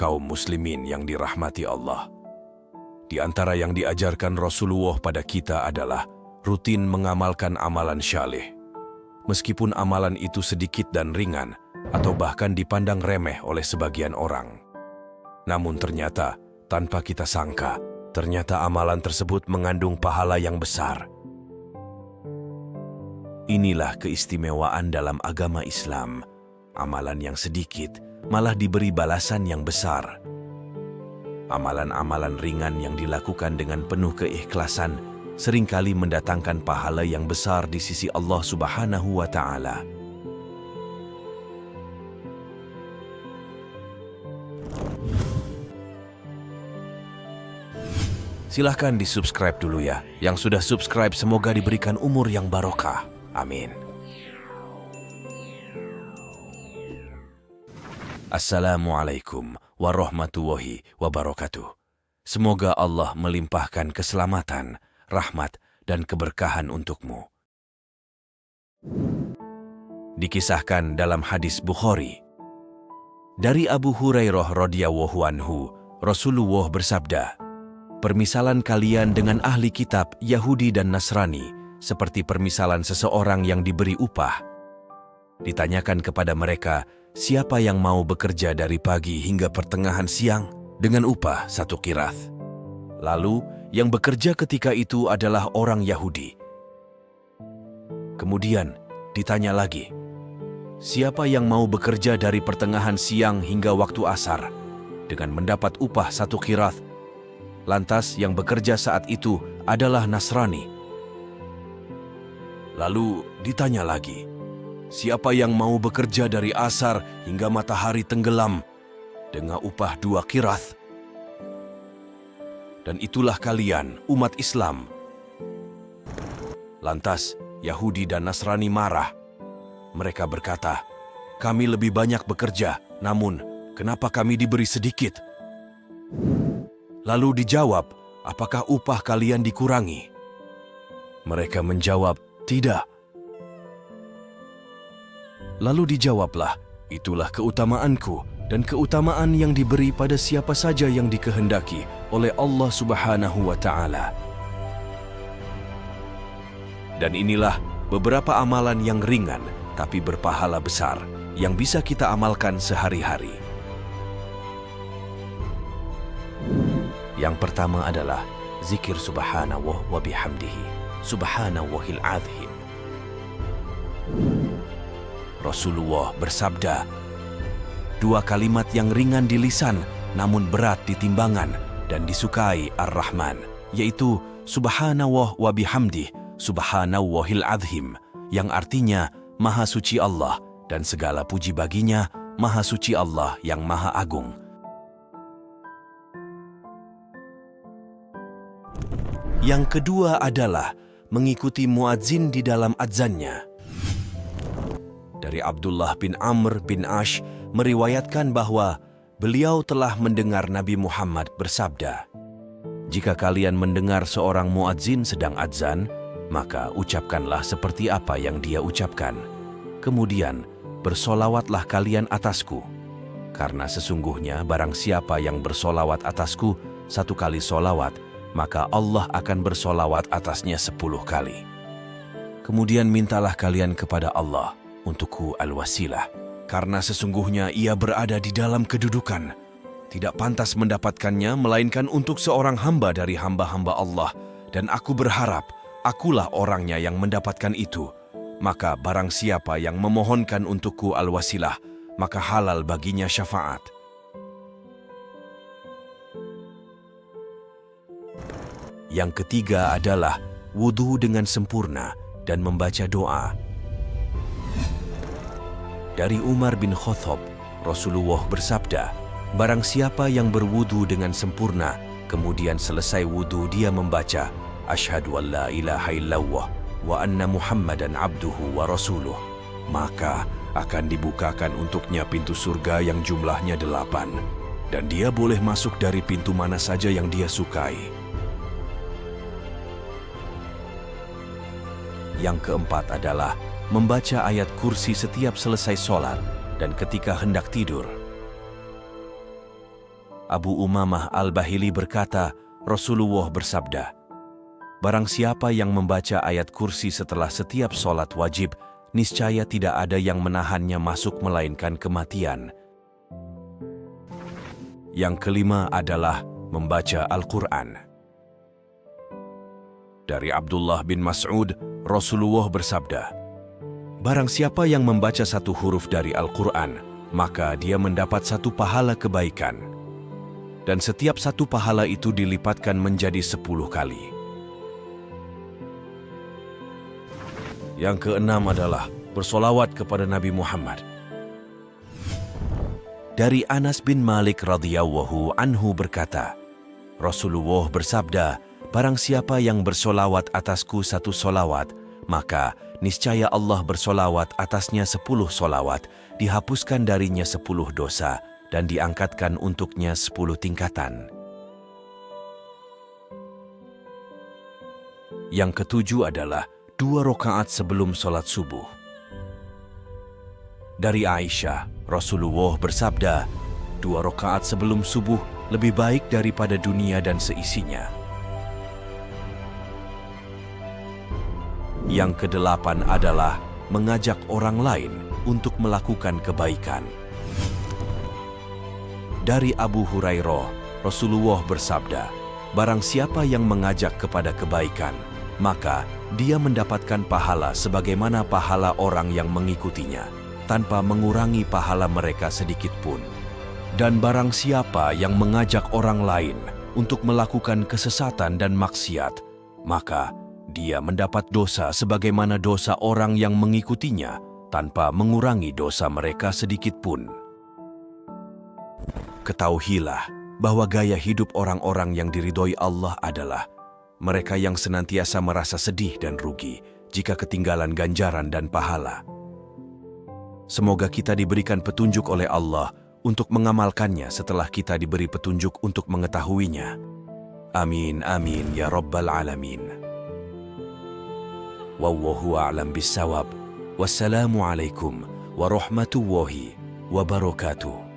Kaum muslimin yang dirahmati Allah, di antara yang diajarkan Rasulullah pada kita adalah rutin mengamalkan amalan syalih. Meskipun amalan itu sedikit dan ringan, atau bahkan dipandang remeh oleh sebagian orang. Namun ternyata, tanpa kita sangka, ternyata amalan tersebut mengandung pahala yang besar. Inilah keistimewaan dalam agama Islam. Amalan yang sedikit malah diberi balasan yang besar. Amalan-amalan ringan yang dilakukan dengan penuh keikhlasan seringkali mendatangkan pahala yang besar di sisi Allah Subhanahu wa Ta'ala. Silahkan di-subscribe dulu ya. Yang sudah subscribe semoga diberikan umur yang barokah. Amin. Assalamualaikum warahmatullahi wabarakatuh. Semoga Allah melimpahkan keselamatan, rahmat, dan keberkahan untukmu. Dikisahkan dalam hadis Bukhari, dari Abu Hurairah radhiyallahu anhu, Rasulullah bersabda, "Permisalan kalian dengan ahli kitab Yahudi dan Nasrani seperti permisalan seseorang yang diberi upah. Ditanyakan kepada mereka, siapa yang mau bekerja dari pagi hingga pertengahan siang dengan upah 1 qirath? Lalu, yang bekerja ketika itu adalah orang Yahudi. Kemudian, ditanya lagi, siapa yang mau bekerja dari pertengahan siang hingga waktu asar dengan mendapat upah 1 qirath? Lantas, yang bekerja saat itu adalah Nasrani. Lalu, ditanya lagi, siapa yang mau bekerja dari asar hingga matahari tenggelam dengan upah 2 qirath? Dan itulah kalian, umat Islam." Lantas, Yahudi dan Nasrani marah. Mereka berkata, "Kami lebih banyak bekerja, namun kenapa kami diberi sedikit?" Lalu dijawab, "Apakah upah kalian dikurangi?" Mereka menjawab, "Tidak." Lalu dijawablah, "Itulah keutamaanku dan keutamaan yang diberi pada siapa saja yang dikehendaki oleh Allah Subhanahu wa Ta'ala." Dan inilah beberapa amalan yang ringan tapi berpahala besar yang bisa kita amalkan sehari-hari. Yang pertama adalah zikir subhanallah wa bihamdihi, subhanallahil azim. Rasulullah bersabda, 2 kalimat yang ringan di lisan namun berat di timbangan dan disukai Ar-Rahman, yaitu subhanallah wa bihamdih, subhanallahil azim, yang artinya Maha Suci Allah dan segala puji baginya, Maha Suci Allah yang Maha Agung. Yang kedua adalah mengikuti muadzin di dalam adzannya. Dari Abdullah bin Amr bin Ash meriwayatkan bahwa beliau telah mendengar Nabi Muhammad bersabda, "Jika kalian mendengar seorang muadzin sedang adzan, maka ucapkanlah seperti apa yang dia ucapkan. Kemudian bersolawatlah kalian atasku, karena sesungguhnya barang siapa yang bersolawat atasku 1 kali solawat, maka Allah akan bersolawat atasnya 10 kali. Kemudian mintalah kalian kepada Allah untukku al-wasilah, karena sesungguhnya ia berada di dalam kedudukan. Tidak pantas mendapatkannya melainkan untuk seorang hamba dari hamba-hamba Allah, dan aku berharap akulah orangnya yang mendapatkan itu. Maka barang siapa yang memohonkan untukku al-wasilah, maka halal baginya syafaat." Yang ketiga adalah wudhu dengan sempurna dan membaca doa. Dari Umar bin Khattab, Rasulullah bersabda, "Barang siapa yang berwudhu dengan sempurna, kemudian selesai wudhu dia membaca, Asyhadu an la ilaha illallah wa anna Muhammadan abduhu wa rasuluh, maka akan dibukakan untuknya pintu surga yang jumlahnya 8, dan dia boleh masuk dari pintu mana saja yang dia sukai." Yang keempat adalah membaca ayat kursi setiap selesai sholat dan ketika hendak tidur. Abu Umamah Al-Bahili berkata, Rasulullah bersabda, "Barang siapa yang membaca ayat kursi setelah setiap sholat wajib, niscaya tidak ada yang menahannya masuk melainkan kematian." Yang kelima adalah membaca Al-Quran. Dari Abdullah bin Mas'ud, Rasulullah bersabda, "Barang siapa yang membaca satu huruf dari Al-Quran, maka dia mendapat satu pahala kebaikan. Dan setiap satu pahala itu dilipatkan menjadi 10 kali. Yang keenam adalah bersolawat kepada Nabi Muhammad. Dari Anas bin Malik radhiyallahu anhu berkata, Rasulullah bersabda, "Barang siapa yang bersolawat atasku satu solawat, maka niscaya Allah bersolawat atasnya 10 solawat, dihapuskan darinya 10 dosa, dan diangkatkan untuknya 10 tingkatan." Yang ketujuh adalah 2 rakaat sebelum sholat subuh. Dari Aisyah, Rasulullah bersabda, 2 rakaat sebelum subuh lebih baik daripada dunia dan seisinya. Yang kedelapan adalah mengajak orang lain untuk melakukan kebaikan. Dari Abu Hurairah, Rasulullah bersabda, "Barang siapa yang mengajak kepada kebaikan, maka dia mendapatkan pahala sebagaimana pahala orang yang mengikutinya, tanpa mengurangi pahala mereka sedikit pun. Dan barang siapa yang mengajak orang lain untuk melakukan kesesatan dan maksiat, maka dia mendapat dosa sebagaimana dosa orang yang mengikutinya, tanpa mengurangi dosa mereka sedikit pun." Ketahuilah bahwa gaya hidup orang-orang yang diridhoi Allah adalah mereka yang senantiasa merasa sedih dan rugi jika ketinggalan ganjaran dan pahala. Semoga kita diberikan petunjuk oleh Allah untuk mengamalkannya setelah kita diberi petunjuk untuk mengetahuinya. Amin, amin, ya Rabbal Alamin. Wallahu a'lam bissawab. Wassalamualaikum warahmatullahi wabarakatuh.